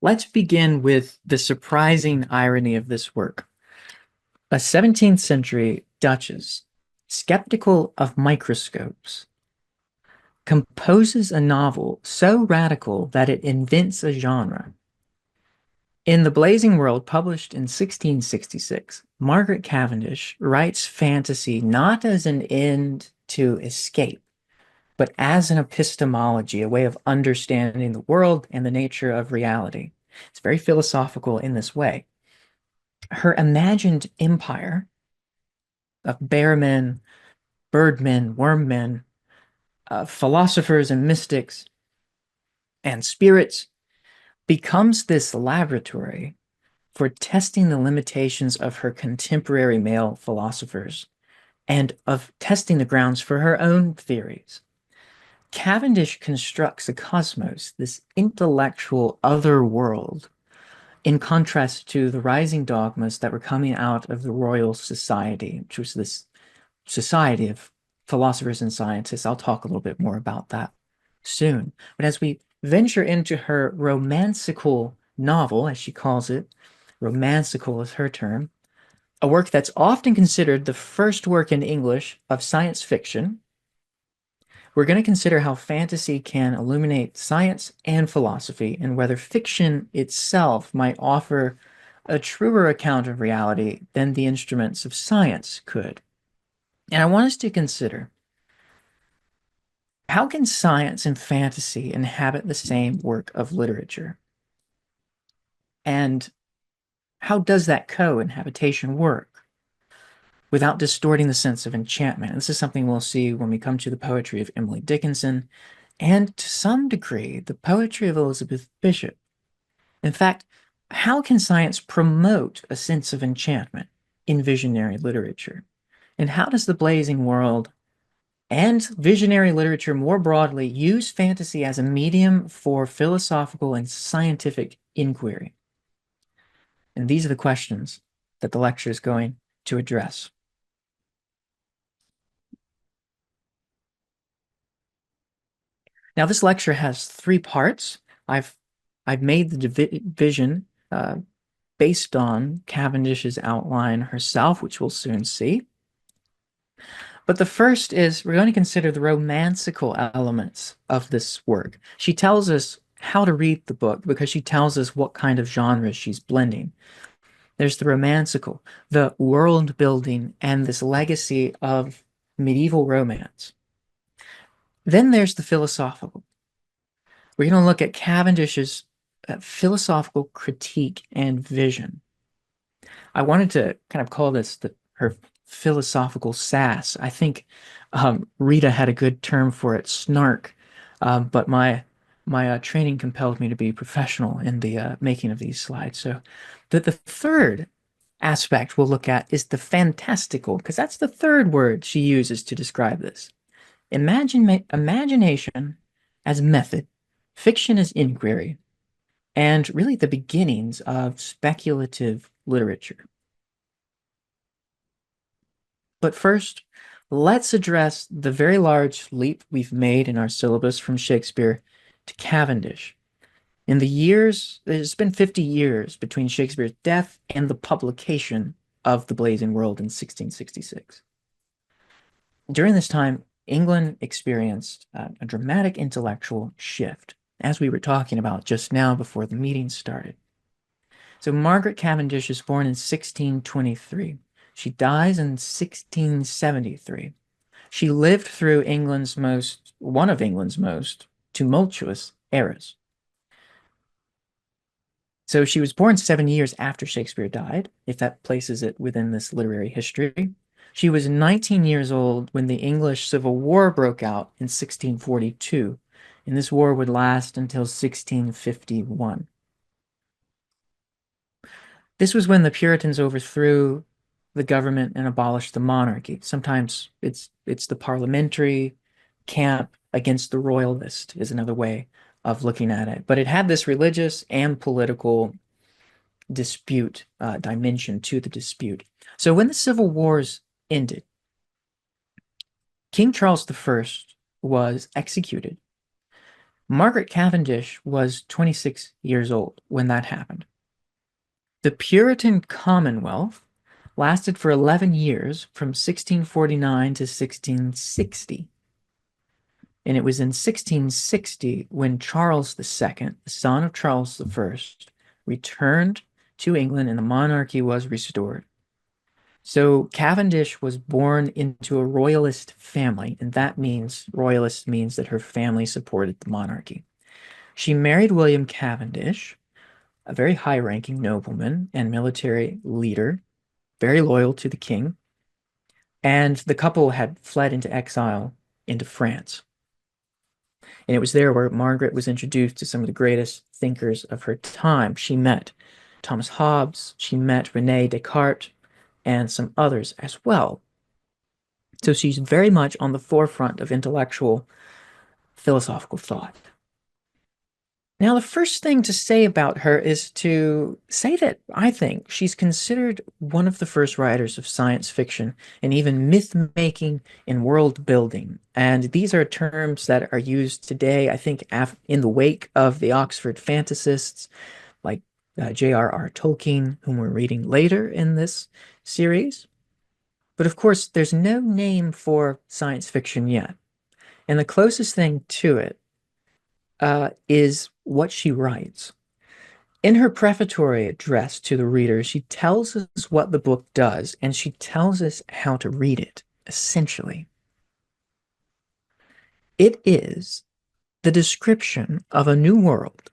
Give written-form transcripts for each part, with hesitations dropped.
Let's begin with the surprising irony of this work. A 17th century Duchess, skeptical of microscopes, composes a novel so radical that it invents a genre. In The Blazing World, published in 1666, Margaret Cavendish writes fantasy not as an end to escape, but as an epistemology, a way of understanding the world and the nature of reality. It's very philosophical in this way. Her imagined empire of bearmen, birdmen, wormmen, philosophers and mystics, and spirits becomes this laboratory for testing the limitations of her contemporary male philosophers and of testing the grounds for her own theories. Cavendish constructs the cosmos, this intellectual other world, in contrast to the rising dogmas that were coming out of the Royal Society, which was this society of philosophers and scientists. I'll talk a little bit more about that soon. But as we venture into her romancical novel, as she calls it, romancical is her term, a work that's often considered the first work in English of science fiction, we're going to consider how fantasy can illuminate science and philosophy, and whether fiction itself might offer a truer account of reality than the instruments of science could. And I want us to consider, how can science and fantasy inhabit the same work of literature? And how does that co-inhabitation work without distorting the sense of enchantment? And this is something we'll see when we come to the poetry of Emily Dickinson, and to some degree, the poetry of Elizabeth Bishop. In fact, how can science promote a sense of enchantment in visionary literature? And how does the Blazing World and visionary literature more broadly use fantasy as a medium for philosophical and scientific inquiry? And these are the questions that the lecture is going to address. Now, this lecture has three parts. I've made the division based on Cavendish's outline herself, which we'll soon see. But the first is we're going to consider the romancical elements of this work. She tells us how to read the book because she tells us what kind of genres she's blending. There's the romancical, the world building, and this legacy of medieval romance. Then there's the philosophical. We're going to look at Cavendish's philosophical critique and vision. I wanted to kind of call this her philosophical sass. I think Rita had a good term for it, snark, but my training compelled me to be professional in the making of these slides. So the third aspect we'll look at is the fantastical, because that's the third word she uses to describe this. Imagination as method, fiction as inquiry, and really the beginnings of speculative literature. But first, let's address the very large leap we've made in our syllabus from Shakespeare to Cavendish. In the years, it's been 50 years between Shakespeare's death and the publication of The Blazing World in 1666. During this time, England experienced a dramatic intellectual shift, as we were talking about just now before the meeting started. So Margaret Cavendish is born in 1623. She dies in 1673. She lived through one of England's most tumultuous eras. So she was born 7 years after Shakespeare died, if that places it within this literary history. She was 19 years old when the English Civil War broke out in 1642, and this war would last until 1651. This was when the Puritans overthrew the government and abolished the monarchy. Sometimes it's the parliamentary camp against the royalist is another way of looking at it. But it had this religious and political dispute dimension to the dispute. So when the Civil Wars ended, King Charles I was executed, Margaret Cavendish was 26 years old when that happened. The Puritan Commonwealth lasted for 11 years from 1649 to 1660. And it was in 1660 when Charles II, the son of Charles I, returned to England and the monarchy was restored. So Cavendish was born into a royalist family, and that means royalist means that her family supported the monarchy. She married William Cavendish, a very high-ranking nobleman and military leader, very loyal to the king, and the couple had fled into exile into France. And it was there where Margaret was introduced to some of the greatest thinkers of her time. She met Thomas Hobbes, she met René Descartes, and some others as well. So she's very much on the forefront of intellectual philosophical thought. Now, the first thing to say about her is to say that I think she's considered one of the first writers of science fiction and even myth making and world building. And these are terms that are used today, I think, in the wake of the Oxford fantasists like J.R.R. Tolkien, whom we're reading later in this series. But of course, there's no name for science fiction yet. And the closest thing to it is what she writes. In her prefatory address to the reader, she tells us what the book does, and she tells us how to read it, essentially. It is the description of a new world,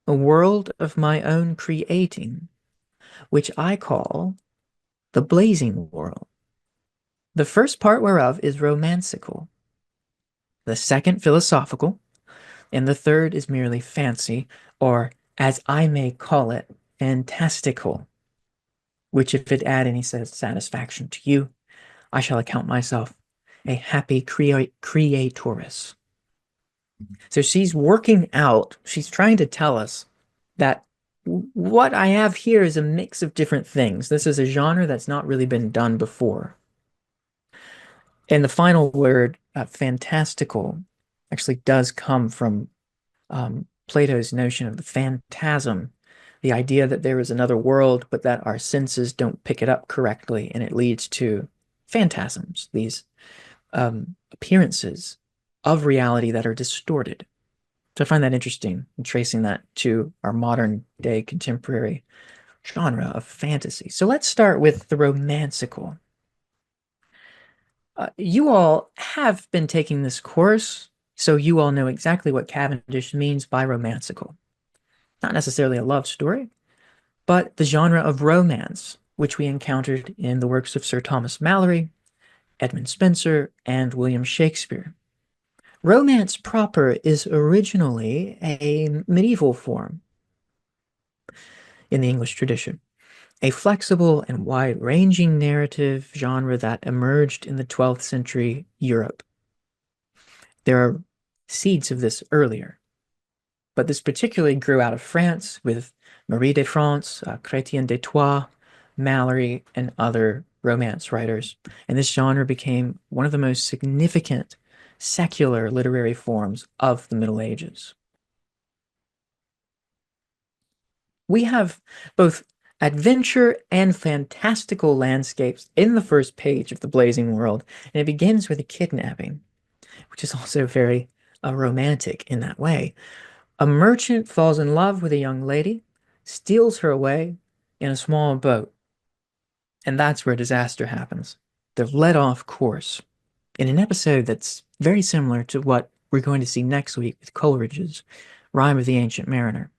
a world of my own creating, which I call the blazing world. The first part whereof is romancical, the second philosophical, and the third is merely fancy, or as I may call it, fantastical, which if it add any satisfaction to you, I shall account myself a happy creatoress. So she's working out, she's trying to tell us that what I have here is a mix of different things. This is a genre that's not really been done before. And the final word, fantastical, actually does come from Plato's notion of the phantasm, the idea that there is another world, but that our senses don't pick it up correctly, and it leads to phantasms, these appearances of reality that are distorted. So I find that interesting, and tracing that to our modern day contemporary genre of fantasy. So let's start with the romancical. You all have been taking this course, so you all know exactly what Cavendish means by romancical. Not necessarily a love story, but the genre of romance, which we encountered in the works of Sir Thomas Malory, Edmund Spenser, and William Shakespeare. Romance proper is originally a medieval form in the English tradition, a flexible and wide-ranging narrative genre that emerged in the 12th century Europe. There are seeds of this earlier, but this particularly grew out of France with Marie de France, Chrétien de Troyes, Malory, and other romance writers. And this genre became one of the most significant secular literary forms of the Middle Ages. We have both adventure and fantastical landscapes in the first page of The Blazing World, and it begins with a kidnapping, which is also very romantic in that way. A merchant falls in love with a young lady, steals her away in a small boat, and that's where disaster happens. They're led off course in an episode that's very similar to what we're going to see next week with Coleridge's Rime of the Ancient Mariner.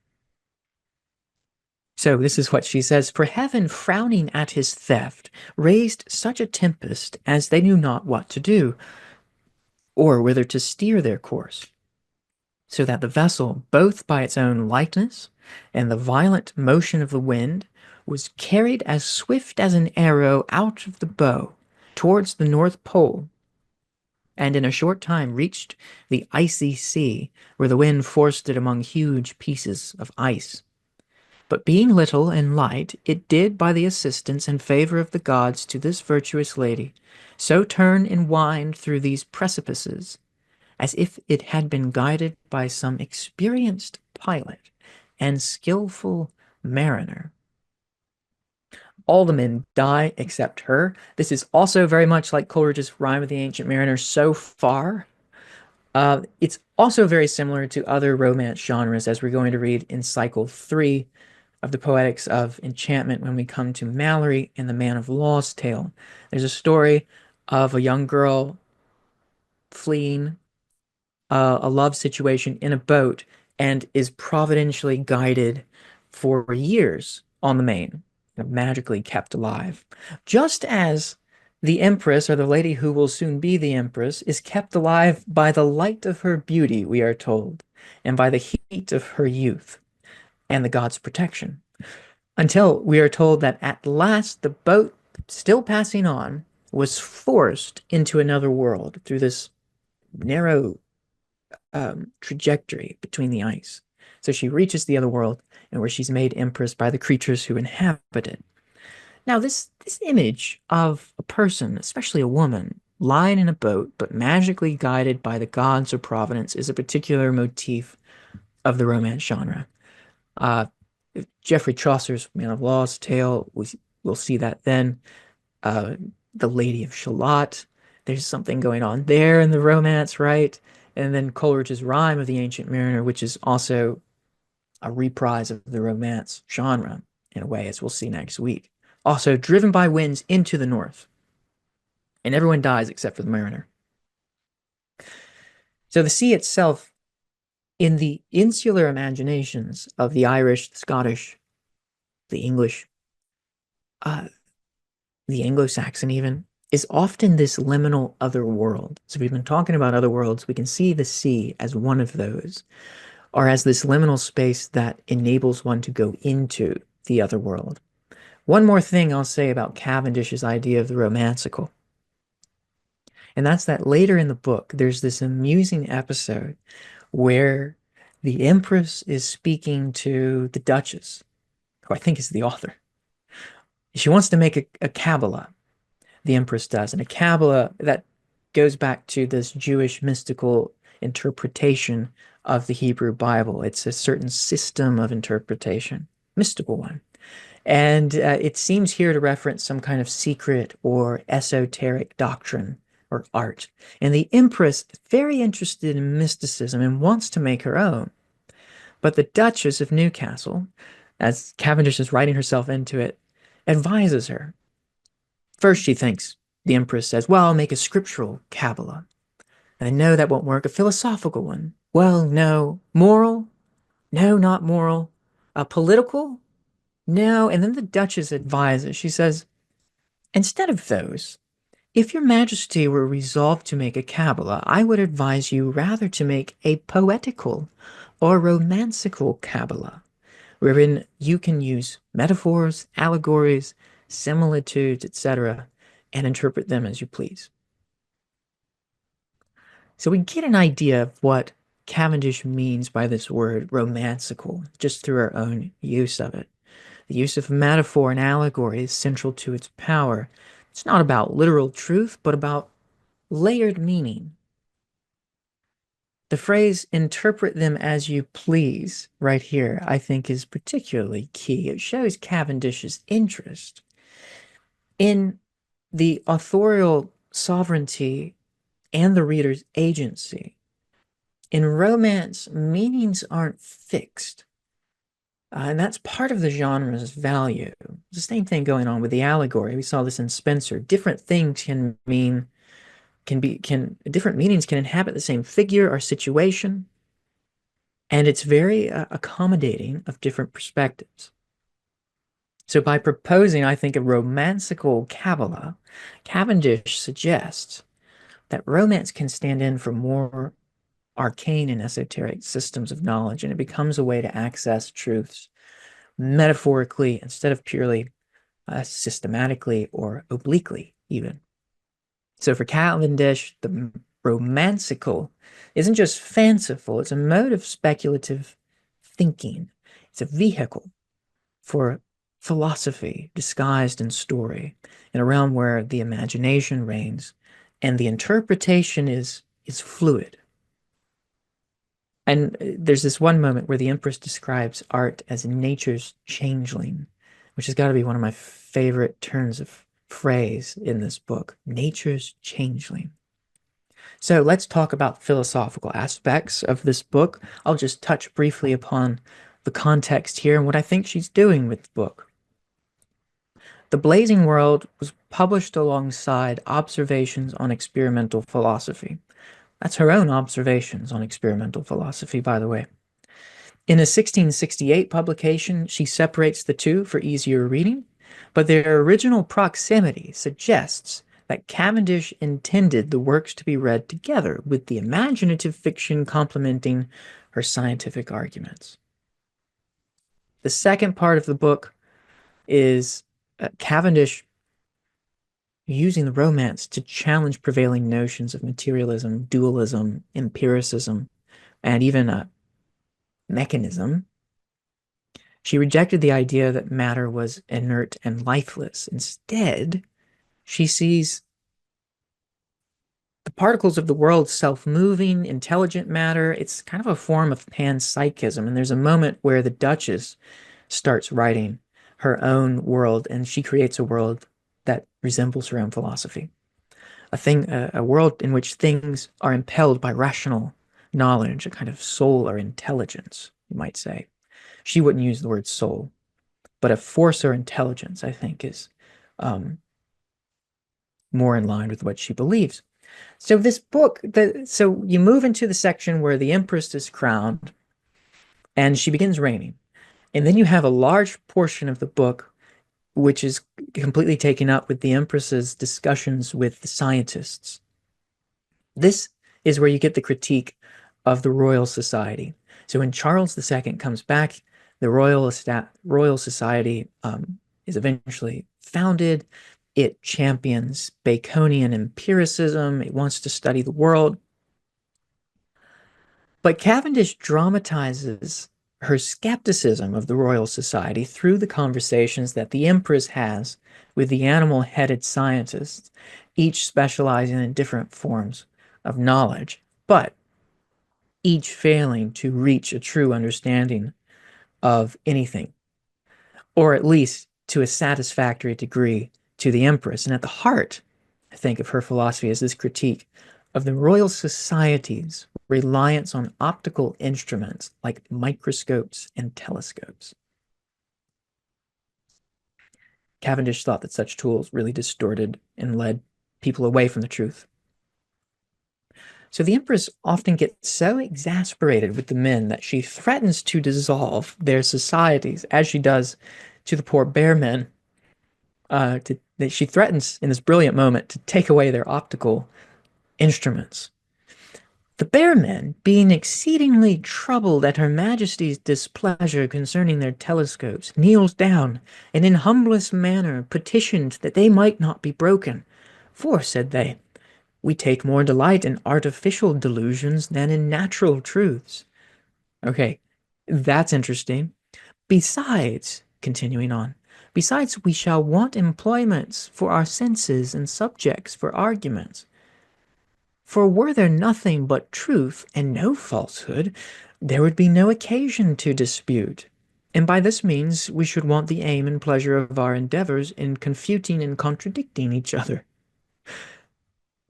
So this is what she says: "For heaven, frowning at his theft, raised such a tempest as they knew not what to do, or whither to steer their course, so that the vessel, both by its own lightness and the violent motion of the wind, was carried as swift as an arrow out of the bow towards the North Pole, and in a short time reached the icy sea, where the wind forced it among huge pieces of ice. But being little and light, it did, by the assistance and favor of the gods to this virtuous lady, so turn and wind through these precipices, as if it had been guided by some experienced pilot and skillful mariner. All the men die except her. This is also very much like Coleridge's Rime of the Ancient Mariner so far. It's also very similar to other romance genres, as we're going to read in Cycle 3 of the Poetics of Enchantment when we come to Mallory and the Man of Law's Tale. There's a story of a young girl fleeing a love situation in a boat and is providentially guided for years on the main, magically kept alive. Just as the Empress, or the lady who will soon be the Empress, is kept alive by the light of her beauty, we are told, and by the heat of her youth and the god's protection. Until we are told that at last the boat, still passing on, was forced into another world through this narrow trajectory between the ice. So she reaches the other world, and where she's made empress by the creatures who inhabit it. Now, this image of a person, especially a woman, lying in a boat but magically guided by the gods or providence, is a particular motif of the romance genre. Uh, Geoffrey Chaucer's Man of Law's Tale, we'll see that then. Uh, the Lady of Shalott, there's something going on there in the romance, right? And then Coleridge's Rime of the Ancient Mariner, which is also a reprise of the romance genre, in a way, as we'll see next week. Also, driven by winds into the north. And everyone dies except for the mariner. So the sea itself, in the insular imaginations of the Irish, the Scottish, the English, uh, the Anglo-Saxon even, is often this liminal other world. So we've been talking about other worlds. We can see the sea as one of those, or as this liminal space that enables one to go into the other world. One more thing I'll say about Cavendish's idea of the romancical, and that's that later in the book, there's this amusing episode where the Empress is speaking to the Duchess, who I think is the author. She wants to make a Kabbalah, the Empress does, and a Kabbalah that goes back to this Jewish mystical interpretation of the Hebrew Bible. It's a certain system of interpretation, mystical one. And it seems here to reference some kind of secret or esoteric doctrine or art. And the Empress is very interested in mysticism and wants to make her own. But the Duchess of Newcastle, as Cavendish is writing herself into it, advises her. First, she thinks, the Empress says, well, I'll make a scriptural Kabbalah. And I know that won't work. A philosophical one. Well, no. Moral? No, not moral. Political? No. And then the Duchess advises. She says, instead of those, if your majesty were resolved to make a Kabbalah, I would advise you rather to make a poetical or romancical Kabbalah, wherein you can use metaphors, allegories, similitudes, etc., and interpret them as you please. So we get an idea of what Cavendish means by this word romancical, just through our own use of it. The use of metaphor and allegory is central to its power. It's not about literal truth, but about layered meaning. The phrase interpret them as you please right here, I think, is particularly key. It shows Cavendish's interest in the authorial sovereignty and the reader's agency. In romance, meanings aren't fixed. And that's part of the genre's value. The same thing going on with the allegory. We saw this in Spenser. Different things can mean, different meanings can inhabit the same figure or situation. And it's very accommodating of different perspectives. So by proposing, I think, a romancical Kabbalah, Cavendish suggests that romance can stand in for more arcane and esoteric systems of knowledge, and it becomes a way to access truths metaphorically instead of purely systematically or obliquely, even. So for Cavendish, the romancical isn't just fanciful, it's a mode of speculative thinking. It's a vehicle for philosophy disguised in story, in a realm where the imagination reigns and the interpretation is fluid. And there's this one moment where the Empress describes art as nature's changeling, which has got to be one of my favorite turns of phrase in this book. Nature's changeling. So let's talk about philosophical aspects of this book. I'll just touch briefly upon the context here and what I think she's doing with the book. The Blazing World was published alongside Observations on Experimental Philosophy. That's her own observations on experimental philosophy, by the way. In a 1668 publication, she separates the two for easier reading, but their original proximity suggests that Cavendish intended the works to be read together, with the imaginative fiction complementing her scientific arguments. The second part of the book is Cavendish using the romance to challenge prevailing notions of materialism, dualism, empiricism, and even mechanism. She rejected the idea that matter was inert and lifeless. Instead, she sees the particles of the world self-moving, intelligent matter. It's kind of a form of panpsychism. And there's a moment where the Duchess starts writing her own world, and she creates a world that resembles her own philosophy. A world in which things are impelled by rational knowledge, a kind of soul or intelligence, you might say. She wouldn't use the word soul, but a force or intelligence, I think, is um, more in line with what she believes. So this book, so you move into the section where the Empress is crowned, and she begins reigning, and then you have a large portion of the book which is completely taken up with the Empress's discussions with the scientists. This is where you get the critique of the Royal Society. So when Charles II comes back, the Royal Society is eventually founded. It champions Baconian empiricism. It wants to study the world. But Cavendish dramatizes her skepticism of the Royal Society through the conversations that the Empress has with the animal-headed scientists, each specializing in different forms of knowledge, but each failing to reach a true understanding of anything, or at least to a satisfactory degree to the Empress. And at the heart, I think, of her philosophy is this critique of the Royal Society's reliance on optical instruments like microscopes and telescopes. Cavendish thought that such tools really distorted and led people away from the truth. So the Empress often gets so exasperated with the men that she threatens to dissolve their societies, as she does to the poor bear men. That she threatens in this brilliant moment to take away their optical instruments. The bear men, being exceedingly troubled at her majesty's displeasure concerning their telescopes, kneeled down, and in humblest manner petitioned that they might not be broken. For, said they, we take more delight in artificial delusions than in natural truths. Okay, that's interesting. Besides, continuing on, besides, we shall want employments for our senses and subjects for arguments. For were there nothing but truth and no falsehood, there would be no occasion to dispute. And by this means we should want the aim and pleasure of our endeavors in confuting and contradicting each other.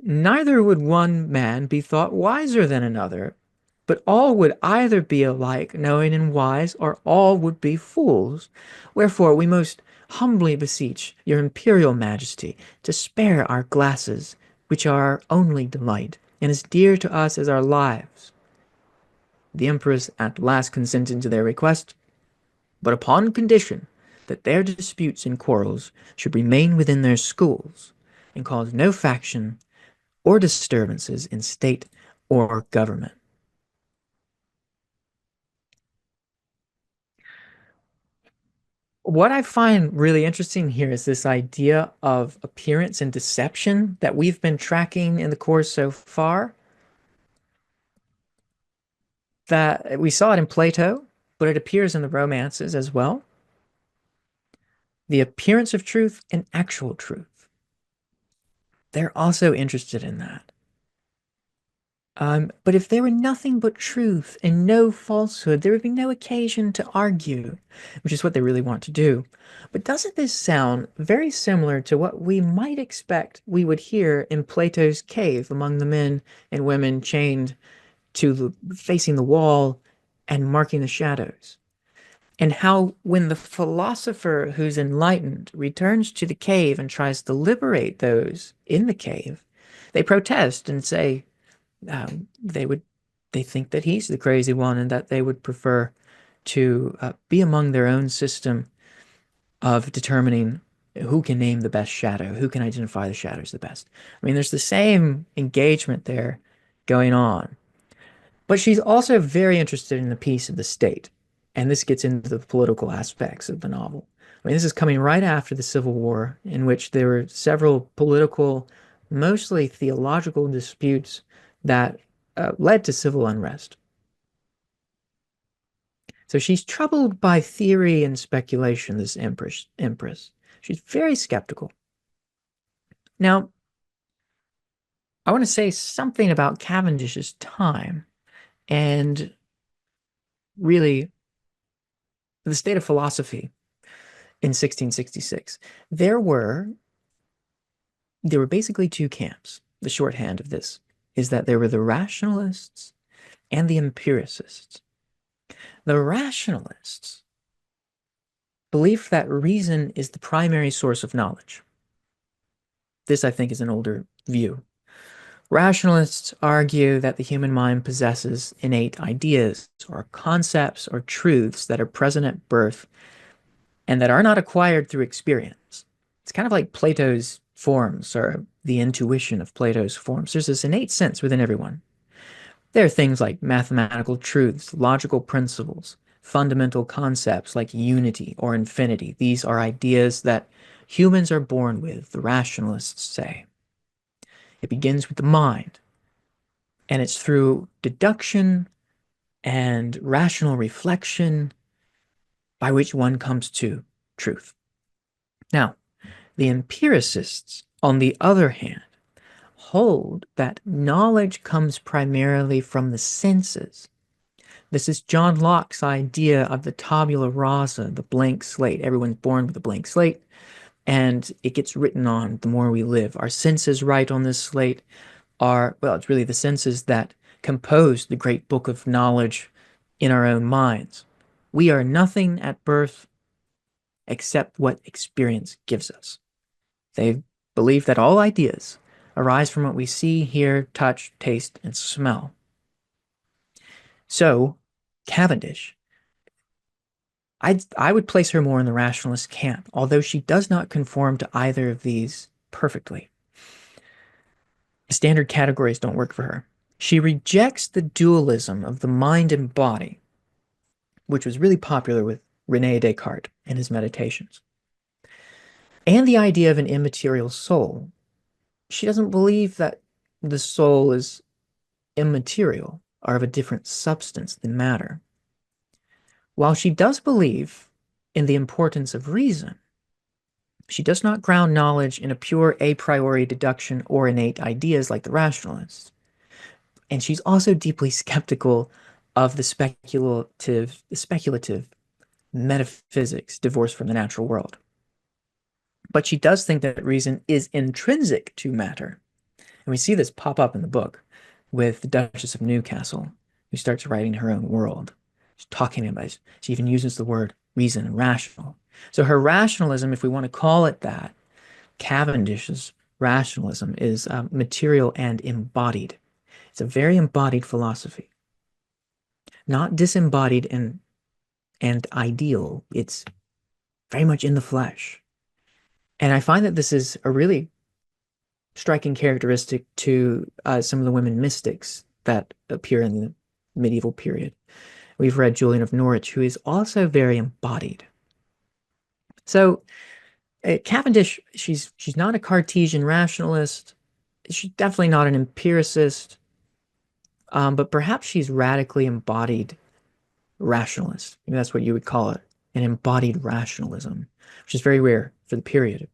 Neither would one man be thought wiser than another, but all would either be alike knowing and wise, or all would be fools. Wherefore we most humbly beseech your imperial majesty to spare our glasses, which are our only delight, and as dear to us as our lives. The empress at last consented to their request, but upon condition that their disputes and quarrels should remain within their schools, and cause no faction or disturbances in state or government. What I find really interesting here is this idea of appearance and deception that we've been tracking in the course so far. That we saw it in Plato, but it appears in the romances as well. The appearance of truth and actual truth. They're also interested in that. But if there were nothing but truth and no falsehood, there would be no occasion to argue, which is what they really want to do. But doesn't this sound very similar to what we might expect we would hear in Plato's cave among the men and women chained to facing the wall and marking the shadows? And how, when the philosopher who's enlightened returns to the cave and tries to liberate those in the cave, they protest and say, they would they think that he's the crazy one and that they would prefer to be among their own system of determining who can name the best shadow, who can identify the shadows the best. I mean, there's the same engagement there going on. But she's also very interested in the peace of the state. And this gets into the political aspects of the novel. I mean, this is coming right after the Civil War, in which there were several political, mostly theological disputes that led to civil unrest. So she's troubled by theory and speculation, this empress. She's very skeptical. Now, I want to say something about Cavendish's time and really the state of philosophy in 1666. There were basically two camps. The shorthand of this is that there were the rationalists and the empiricists. The rationalists believed that reason is the primary source of knowledge. This, I think, is an older view. Rationalists argue that the human mind possesses innate ideas or concepts or truths that are present at birth and that are not acquired through experience. It's kind of like Plato's forms or the intuition of Plato's forms. There's this innate sense within everyone. There are things like mathematical truths, logical principles, fundamental concepts like unity or infinity. These are ideas that humans are born with, the rationalists say. It begins with the mind, and it's through deduction and rational reflection by which one comes to truth. Now, the empiricists, on the other hand, hold that knowledge comes primarily from the senses. This is John Locke's idea of the tabula rasa, the blank slate. Everyone's born with a blank slate, and it gets written on the more we live. Our senses write on this slate well, it's really the senses that compose the great book of knowledge in our own minds. We are nothing at birth except what experience gives us. They believe that all ideas arise from what we see, hear, touch, taste, and smell. So, Cavendish, I would place her more in the rationalist camp, although she does not conform to either of these perfectly. Standard categories don't work for her. She rejects the dualism of the mind and body, which was really popular with René Descartes and his meditations, and the idea of an immaterial soul. She doesn't believe that the soul is immaterial or of a different substance than matter. While she does believe in the importance of reason, she does not ground knowledge in a pure a priori deduction or innate ideas like the rationalists. And she's also deeply skeptical of the speculative metaphysics divorced from the natural world. But she does think that reason is intrinsic to matter. And we see this pop up in the book with the Duchess of Newcastle, who starts writing her own world. She's talking about it. She even uses the word reason and rational. So her rationalism, if we want to call it that, Cavendish's rationalism is material and embodied. It's a very embodied philosophy, not disembodied and ideal. It's very much in the flesh. And I find that this is a really striking characteristic to some of the women mystics that appear in the medieval period. We've read Julian of Norwich, who is also very embodied. So Cavendish, she's not a Cartesian rationalist. She's definitely not an empiricist, but perhaps she's radically embodied rationalist. Maybe that's what you would call it, an embodied rationalism, which is very rare for the period.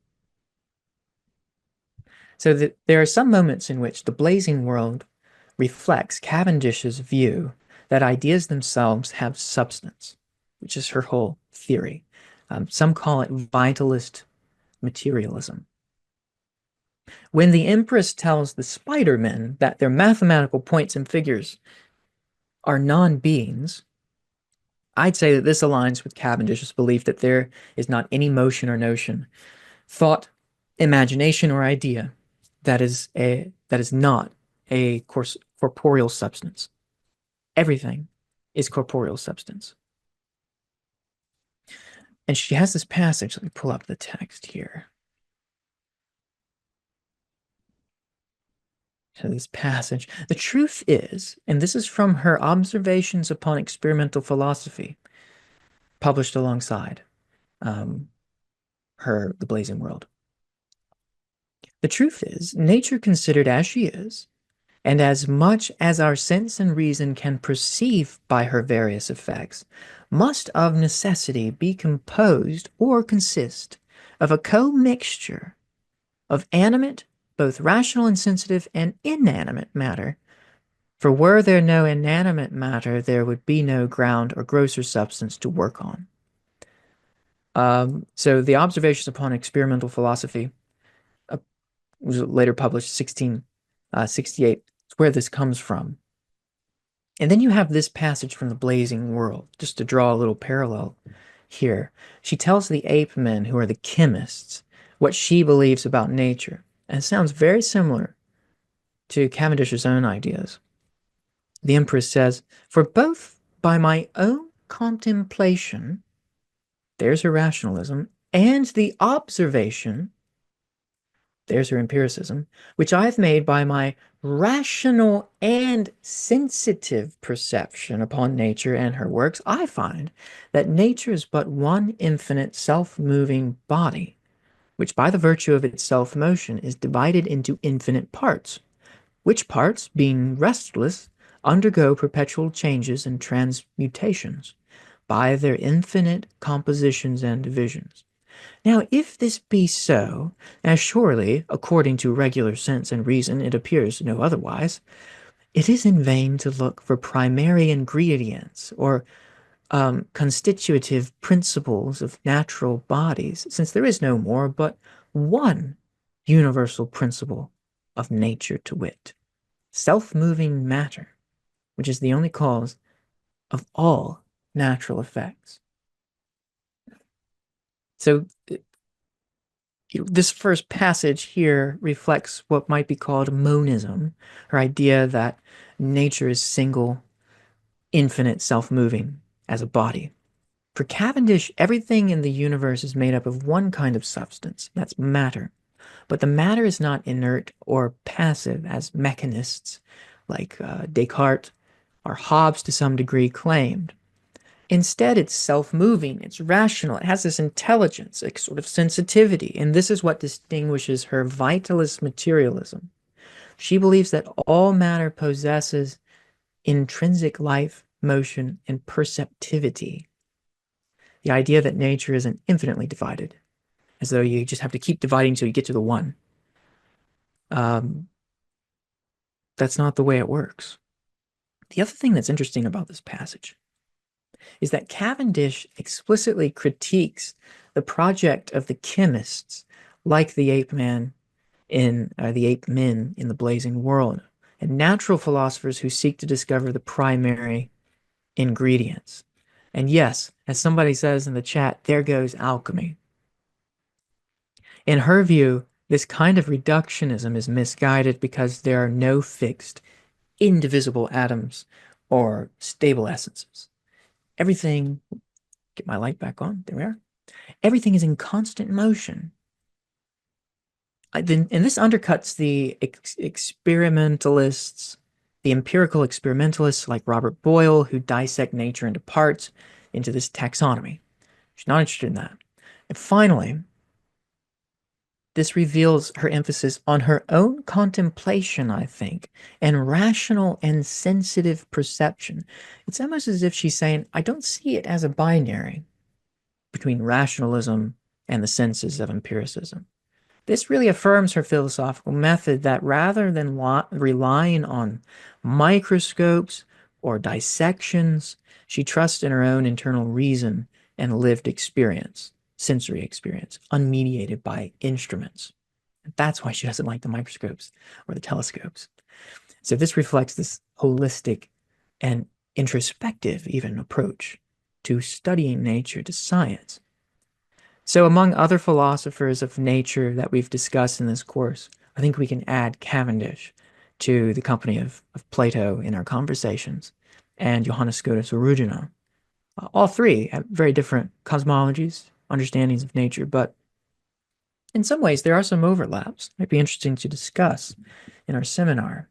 So there are some moments in which the blazing world reflects Cavendish's view that ideas themselves have substance, which is her whole theory. Some call it vitalist materialism. When the Empress tells the Spider-Men that their mathematical points and figures are non-beings, I'd say that this aligns with Cavendish's belief that there is not any motion or notion, thought, imagination, or idea that is not a corporeal substance. Everything is corporeal substance. And she has this passage. Let me pull up the text here. So this passage. The truth is, and this is from her Observations upon Experimental Philosophy, published alongside The Blazing World. The truth is, nature considered as she is, and as much as our sense and reason can perceive by her various effects, must of necessity be composed or consist of a commixture of animate, both rational and sensitive, and inanimate matter. For were there no inanimate matter, there would be no ground or grosser substance to work on. So the Observations upon Experimental Philosophy was later published 1668. It's where this comes from. And then you have this passage from The Blazing World, just to draw a little parallel here. She tells the ape men, who are the chemists, what she believes about nature. And it sounds very similar to Cavendish's own ideas. The Empress says, "For both by my own contemplation," there's her rationalism, "and the observation," there's her empiricism, "which I have made by my rational and sensitive perception upon nature and her works, I find that nature is but one infinite self-moving body, which by the virtue of its self-motion is divided into infinite parts, which parts, being restless, undergo perpetual changes and transmutations by their infinite compositions and divisions. Now, if this be so, as surely, according to regular sense and reason, it appears no otherwise, it is in vain to look for primary ingredients or constitutive principles of natural bodies, since there is no more but one universal principle of nature, to wit, self-moving matter, which is the only cause of all natural effects." So this first passage here reflects what might be called monism, her idea that nature is single, infinite, self-moving as a body. For Cavendish, everything in the universe is made up of one kind of substance, that's matter. But the matter is not inert or passive as mechanists like Descartes or Hobbes to some degree claimed. Instead, it's self-moving, it's rational, it has this intelligence, a sort of sensitivity, and this is what distinguishes her vitalist materialism. She believes that all matter possesses intrinsic life, motion, and perceptivity. The idea that nature isn't infinitely divided, as though you just have to keep dividing until you get to the one. That's not the way it works. The other thing that's interesting about this passage is that Cavendish explicitly critiques the project of the chemists, like the ape men in The Blazing World, and natural philosophers who seek to discover the primary ingredients. And yes, as somebody says in the chat, there goes alchemy. In her view, this kind of reductionism is misguided because there are no fixed, indivisible atoms or stable essences. Everything, get my light back on, there we are. Everything is in constant motion. And this undercuts the experimentalists, the empirical experimentalists like Robert Boyle, who dissect nature into parts, into this taxonomy. She's not interested in that. And finally, this reveals her emphasis on her own contemplation, I think, and rational and sensitive perception. It's almost as if she's saying, I don't see it as a binary between rationalism and the senses of empiricism. This really affirms her philosophical method that rather than relying on microscopes or dissections, she trusts in her own internal reason and lived experience, sensory experience, unmediated by instruments. That's why she doesn't like the microscopes or the telescopes. So this reflects this holistic and introspective even approach to studying nature, to science. So among other philosophers of nature that we've discussed in this course, I think we can add Cavendish to the company of Plato in our conversations and Johannes Scotus Erugena. All three have very different cosmologies, understandings of nature, but in some ways there are some overlaps. Might be interesting to discuss in our seminar.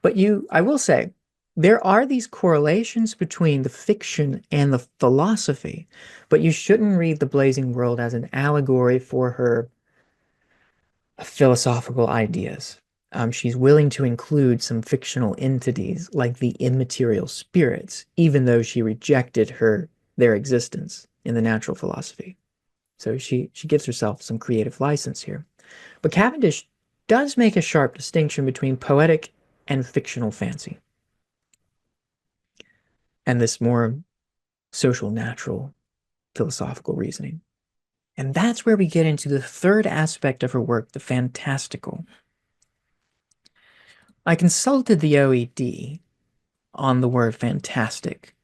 But I will say, there are these correlations between the fiction and the philosophy, but you shouldn't read The Blazing World as an allegory for her philosophical ideas. She's willing to include some fictional entities like the immaterial spirits, even though she rejected their existence in the natural philosophy. So she gives herself some creative license here. But Cavendish does make a sharp distinction between poetic and fictional fancy, and this more social, natural, philosophical reasoning. And that's where we get into the third aspect of her work, the fantastical. I consulted the OED on the word fantastic.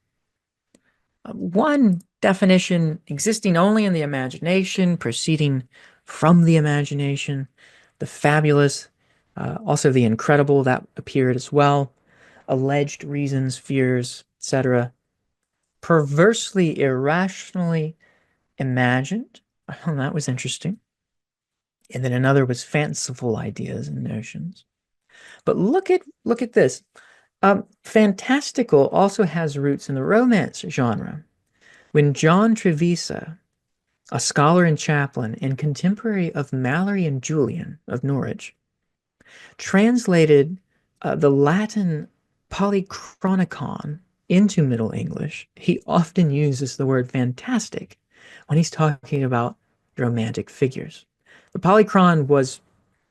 One definition existing only in the imagination, proceeding from the imagination, the fabulous, also the incredible that appeared as well, alleged reasons, fears, etc. Perversely, irrationally imagined. Oh, that was interesting. And then another was fanciful ideas and notions. But look at this. Fantastical also has roots in the romance genre. When John Trevisa, a scholar and chaplain and contemporary of Malory and Julian of Norwich, translated the Latin Polychronicon into Middle English, he often uses the word fantastic when he's talking about romantic figures. The Polychron was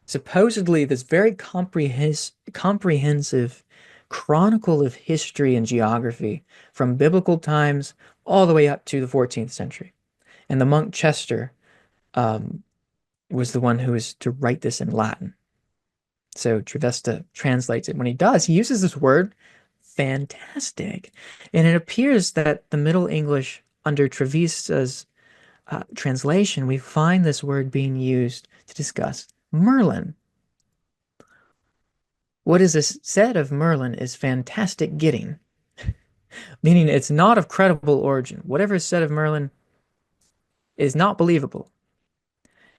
supposedly this very comprehensive chronicle of history and geography from biblical times all the way up to the 14th century. And the monk Chester was the one who was to write this in Latin. So Trevesta translates it. When he does, he uses this word fantastic. And it appears that the Middle English, under Trevisa's translation, we find this word being used to discuss Merlin. What is said of Merlin is fantastic getting, meaning it's not of credible origin. Whatever is said of Merlin is not believable.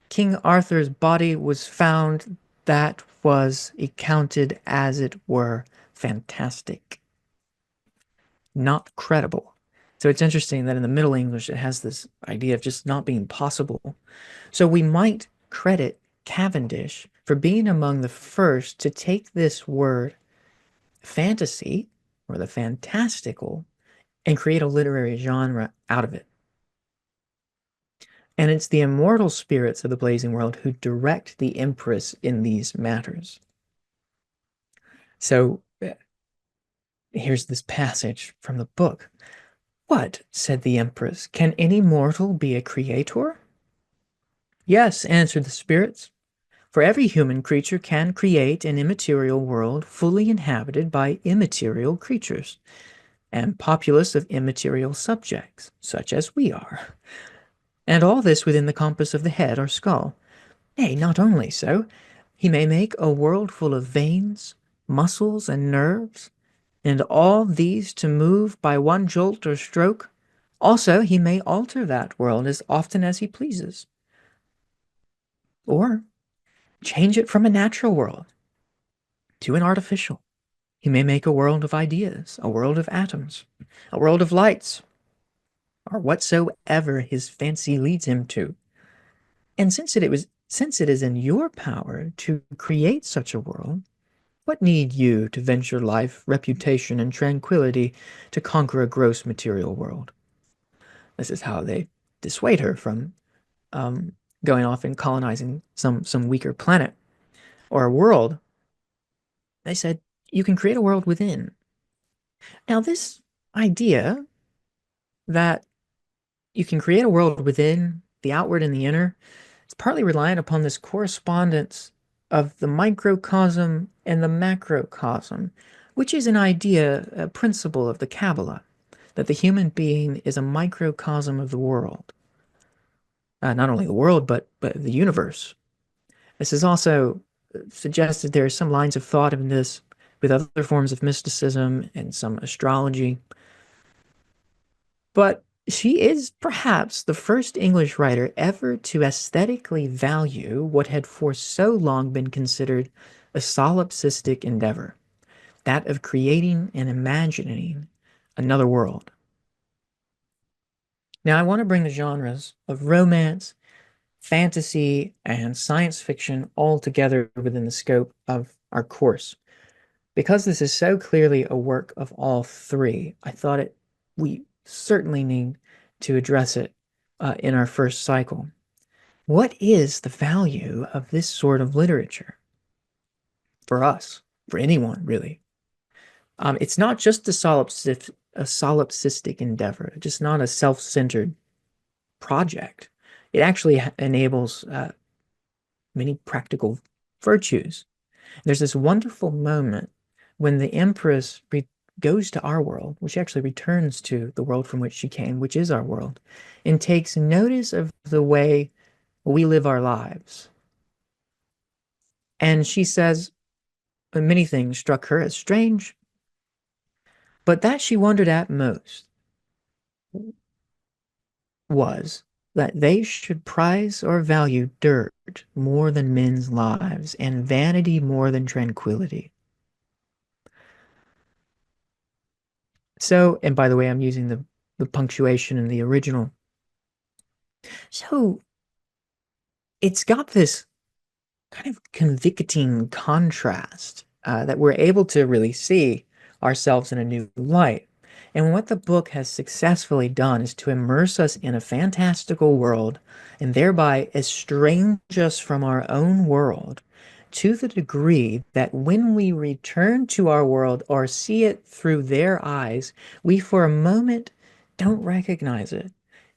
King Arthur's body was found that was accounted as it were fantastic, not credible. So it's interesting that in the Middle English it has this idea of just not being possible. So we might credit Cavendish for being among the first to take this word fantasy or the fantastical and create a literary genre out of it. And it's the immortal spirits of the Blazing World who direct the Empress in these matters. So here's this passage from the book. What, said the Empress, can any mortal be a creator? Yes, answered the spirits, for every human creature can create an immaterial world fully inhabited by immaterial creatures, and populous of immaterial subjects, such as we are. And all this within the compass of the head or skull. Nay, not only so, he may make a world full of veins, muscles, and nerves, and all these to move by one jolt or stroke. Also, he may alter that world as often as he pleases, or change it from a natural world to an artificial. He may make a world of ideas, a world of atoms, a world of lights, or whatsoever his fancy leads him to. And since it is in your power to create such a world, what need you to venture life, reputation, and tranquility to conquer a gross material world? This is how they dissuade her from going off and colonizing some weaker planet or a world, they said you can create a world within. Now, this idea that you can create a world within the outward and the inner is partly reliant upon this correspondence of the microcosm and the macrocosm, which is an idea, a principle of the Kabbalah, that the human being is a microcosm of the world. Not only the world, but the universe. This is also suggested there are some lines of thought in this with other forms of mysticism and some astrology. But she is perhaps the first English writer ever to aesthetically value what had for so long been considered a solipsistic endeavor, that of creating and imagining another world. Now, I want to bring the genres of romance, fantasy, and science fiction all together within the scope of our course. Because this is so clearly a work of all three, I thought we certainly need to address it in our first cycle. What is the value of this sort of literature for us, for anyone really? It's not just a solipsistic endeavor, just not a self-centered project. It actually enables many practical virtues. There's this wonderful moment when the Empress goes to our world, which actually returns to the world from which she came, which is our world, and takes notice of the way we live our lives. And she says many things struck her as strange, but that she wondered at most was that they should prize or value dirt more than men's lives, and vanity more than tranquility. So, and by the way, I'm using the punctuation in the original. So it's got this kind of convicting contrast that we're able to really see ourselves in a new light. And what the book has successfully done is to immerse us in a fantastical world and thereby estrange us from our own world to the degree that when we return to our world or see it through their eyes, we for a moment don't recognize it. It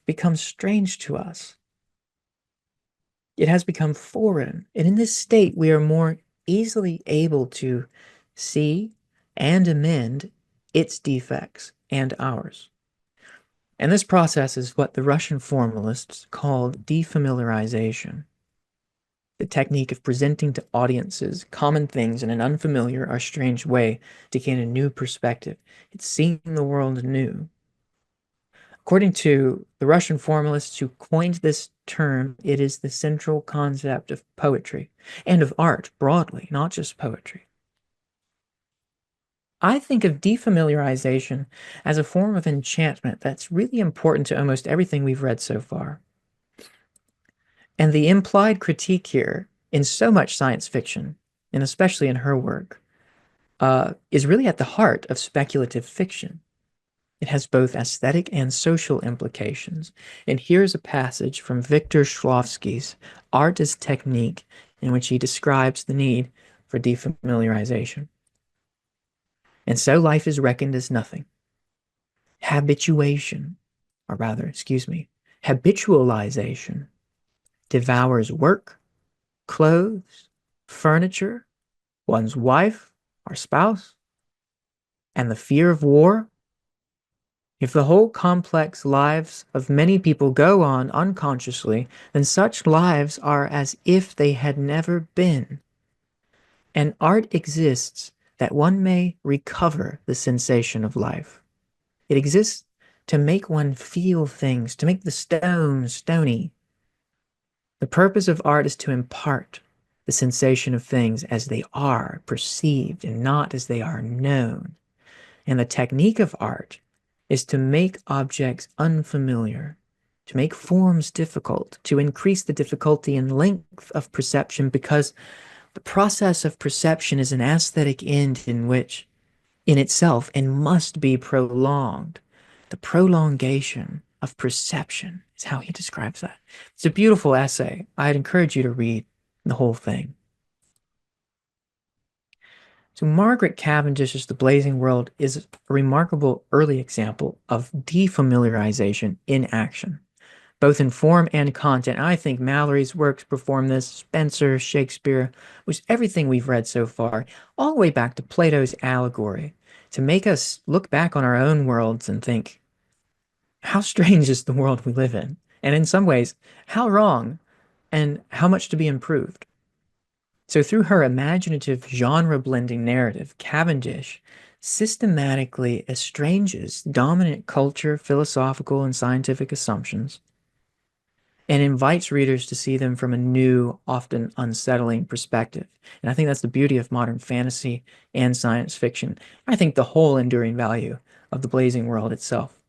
becomes strange to us. It has become foreign. And in this state, we are more easily able to see and amend its defects and ours. And this process is what the Russian formalists called defamiliarization, the technique of presenting to audiences common things in an unfamiliar or strange way to gain a new perspective. It's seeing the world anew. According to the Russian formalists who coined this term, it is the central concept of poetry and of art broadly, not just poetry. I think of defamiliarization as a form of enchantment that's really important to almost everything we've read so far. And the implied critique here in so much science fiction, and especially in her work, is really at the heart of speculative fiction. It has both aesthetic and social implications. And here's a passage from Victor Shklovsky's Art as Technique, in which he describes the need for defamiliarization. And so life is reckoned as nothing. Habitualization devours work, clothes, furniture, one's wife or spouse, and the fear of war. If the whole complex lives of many people go on unconsciously, then such lives are as if they had never been. And art exists that one may recover the sensation of life. It exists to make one feel things, to make the stone stony. The purpose of art is to impart the sensation of things as they are perceived and not as they are known. And the technique of art is to make objects unfamiliar, to make forms difficult, to increase the difficulty and length of perception, because the process of perception is an aesthetic end in which, in itself, and must be prolonged. The prolongation of perception is It's how he describes that. It's a beautiful essay. I'd encourage you to read the whole thing. So Margaret Cavendish's The Blazing World is a remarkable early example of defamiliarization in action, both in form and content. I think Mallory's works perform this, Spencer, Shakespeare, which everything we've read so far, all the way back to Plato's allegory, to make us look back on our own worlds and think, how strange is the world we live in? And in some ways, how wrong and how much to be improved. So through her imaginative genre-blending narrative, Cavendish systematically estranges dominant culture, philosophical, and scientific assumptions and invites readers to see them from a new, often unsettling perspective. And I think that's the beauty of modern fantasy and science fiction. I think the whole enduring value of the Blazing World itself.